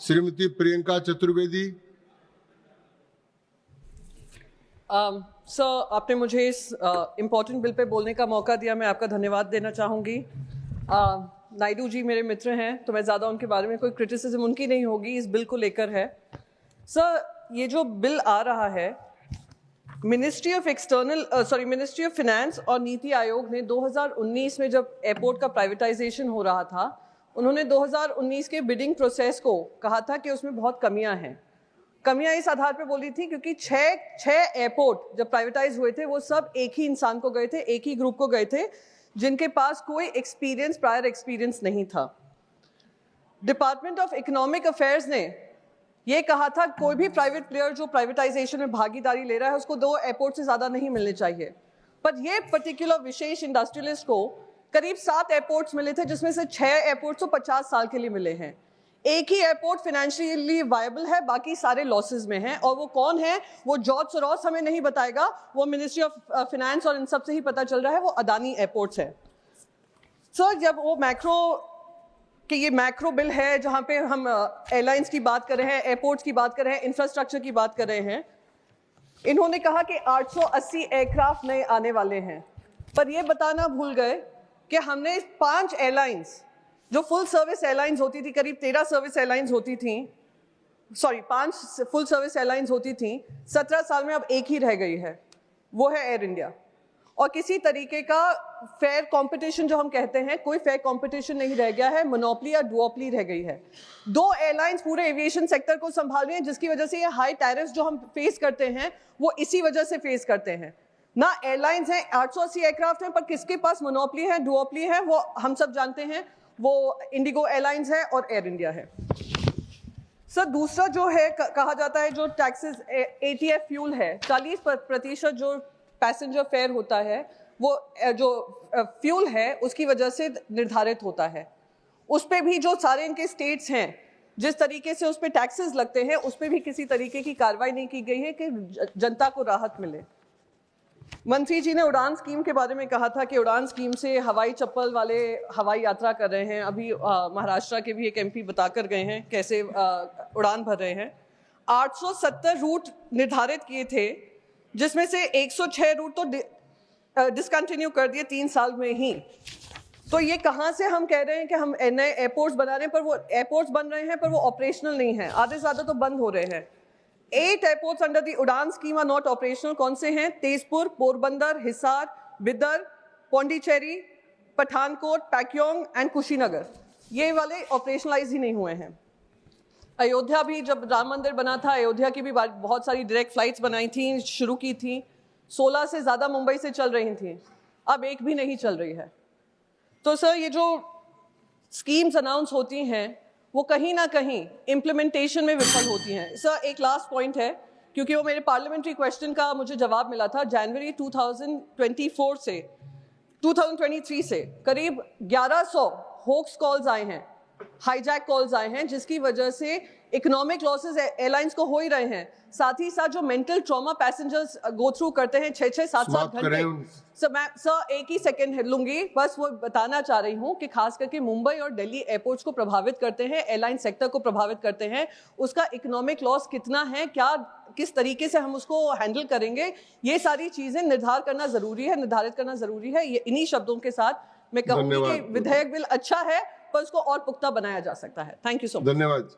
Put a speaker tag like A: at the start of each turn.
A: Shrimati Priyanka Chaturvedi.
B: Sir, आपने मुझे इस इम्पोर्टेंट बिल पे बोलने का मौका दिया, मैं आपका धन्यवाद देना चाहूँगी। नायडू जी मेरे मित्र हैं, तो मैं ज़्यादा उनके बारे में कोई क्रिटिसिज्म उनकी नहीं होगी, इस बिल को लेकर है। सर, ये जो बिल आ रहा है, मिनिस्ट्री ऑफ फिनेंस और नीति आयोग ने 2019 में जब एयरपोर्ट का प्राइवेटाइजेशन हो रहा था, उन्होंने 2019 के बिडिंग प्रोसेस को कहा था कि उसमें बहुत कमियां हैं। कमियां इस आधार पे बोली थी क्योंकि छह एयरपोर्ट जब प्राइवेटाइज हुए थे वो सब एक ही इंसान को गए थे, एक ही ग्रुप को गए थे, जिनके पास कोई प्रायर एक्सपीरियंस नहीं था। डिपार्टमेंट ऑफ इकोनॉमिक अफेयर्स ने ये कहा था कोई भी प्राइवेट प्लेयर जो प्राइवेटाइजेशन में भागीदारी ले रहा है उसको 2 एयरपोर्ट से ज्यादा नहीं मिलने चाहिए। पर ये पर्टिकुलर विशेष इंडस्ट्रियलिस्ट को करीब 7 एयरपोर्ट्स मिले थे, जिसमें से 6 एयरपोर्ट्स तो 50 साल के लिए मिले हैं। एक ही एयरपोर्ट फाइनेंशियली वायबल है, बाकी सारे लॉसेस में हैं। और वो कौन है, वो जॉर्ज सोरोस हमें नहीं बताएगा, वो मिनिस्ट्री ऑफ फिनेंस और इन सब से ही पता चल रहा है, वो अदानी एयरपोर्ट्स है। सर, जब वो ये मैक्रो बिल है जहां पे हम एयरलाइंस की बात कर रहे हैं, एयरपोर्ट्स की बात कर रहे हैं, इंफ्रास्ट्रक्चर की बात कर रहे हैं, इन्होंने कहा कि 880 एयरक्राफ्ट नए आने वाले हैं, पर ये बताना भूल गए कि हमने 5 एयरलाइंस जो फुल सर्विस एयरलाइंस होती थी, करीब 13 सर्विस एयरलाइंस होती थी, 5 फुल सर्विस एयरलाइंस होती थी, 17 साल में अब एक ही रह गई है, वो है एयर इंडिया। और किसी तरीके का फेयर कंपटीशन जो हम कहते हैं, कोई फेयर कंपटीशन नहीं रह गया है, मोनोपोली या डुओपोली रह गई है। 2 एयरलाइंस पूरे एविएशन सेक्टर को संभाल रही हैं, जिसकी वजह से ये हाई टैरिफ्स जो हम फेस करते हैं वो इसी वजह से फेस करते हैं। ना एयरलाइंस हैं, 880 एयरक्राफ्ट हैं, पर किसके पास मोनोपोली है, डुओपोली है, वो हम सब जानते हैं, वो इंडिगो एयरलाइंस है और एयर इंडिया है। सर, दूसरा जो है कहा जाता है जो टैक्सेस ATF फ्यूल है, 40% जो पैसेंजर फेयर होता है वो जो फ्यूल है उसकी वजह से निर्धारित होता है। उस पे भी जो सारे इनके स्टेट्स हैं, जिस तरीके से उस पे टैक्सेस लगते हैं, उस पे भी किसी तरीके की कार्रवाई नहीं की गई है कि जनता को राहत मिले। मंत्री जी ने उड़ान स्कीम के बारे में कहा था कि उड़ान स्कीम से हवाई चप्पल वाले हवाई यात्रा कर रहे हैं। अभी महाराष्ट्र के भी एक MP बताकर गए हैं कैसे उड़ान भर रहे हैं। 870 रूट निर्धारित किए थे, जिसमें से 106 रूट तो डिसकंटिन्यू कर दिए 3 साल में ही। तो ये कहाँ से हम कह रहे हैं कि हम नए एयरपोर्ट्स बना रहे हैं, पर वो एयरपोर्ट्स बन रहे हैं पर वो ऑपरेशनल नहीं है, आधे से ज़्यादा तो बंद हो रहे हैं। 8 एयरपोर्ट्स अंडर दी उड़ान स्कीम आर नॉट ऑपरेशनल। कौन से हैं? तेजपुर, पोरबंदर, हिसार, बिदर, पौंडीचेरी, पठानकोट, पैक्योंग एंड कुशीनगर, ये वाले ऑपरेशनलाइज ही नहीं हुए हैं। अयोध्या भी जब राम मंदिर बना था, अयोध्या की भी बहुत सारी डायरेक्ट फ्लाइट्स बनाई थी, शुरू की थी, 16 से ज़्यादा मुंबई से चल रही थी, अब एक भी नहीं चल रही है। तो सर, ये जो स्कीम्स अनाउंस होती हैं वो कहीं ना कहीं इम्प्लीमेंटेशन में विफल होती हैं। सर, एक लास्ट पॉइंट है, क्योंकि वो मेरे पार्लियामेंट्री क्वेश्चन का मुझे जवाब मिला था। जनवरी 2023 से करीब 1100 होक्स कॉल्स आए हैं, हाईजैक कॉल्स आए हैं, जिसकी वजह से इकोनॉमिक लॉसेस एयरलाइंस को हो ही रहे हैं। साथ ही साथ जो mental trauma passengers go through करते हैं 6-6, 7-7 घंटे। सर, एक ही सेकंड लूंगी, बस वो बताना चाह रही हूँ कि खास करके मुंबई और दिल्ली एयरपोर्ट्स को प्रभावित करते हैं, एयरलाइन सेक्टर को प्रभावित करते हैं। उसका इकोनॉमिक लॉस कितना है, किस तरीके से हम उसको हैंडल करेंगे, ये सारी चीजें निर्धारित करना जरूरी है। ये इन्हीं शब्दों के साथ मैं कहूँगी कि विधेयक बिल अच्छा है, पर उसको और पुख्ता बनाया जा सकता है। Thank you so much.
A: धन्यवाद।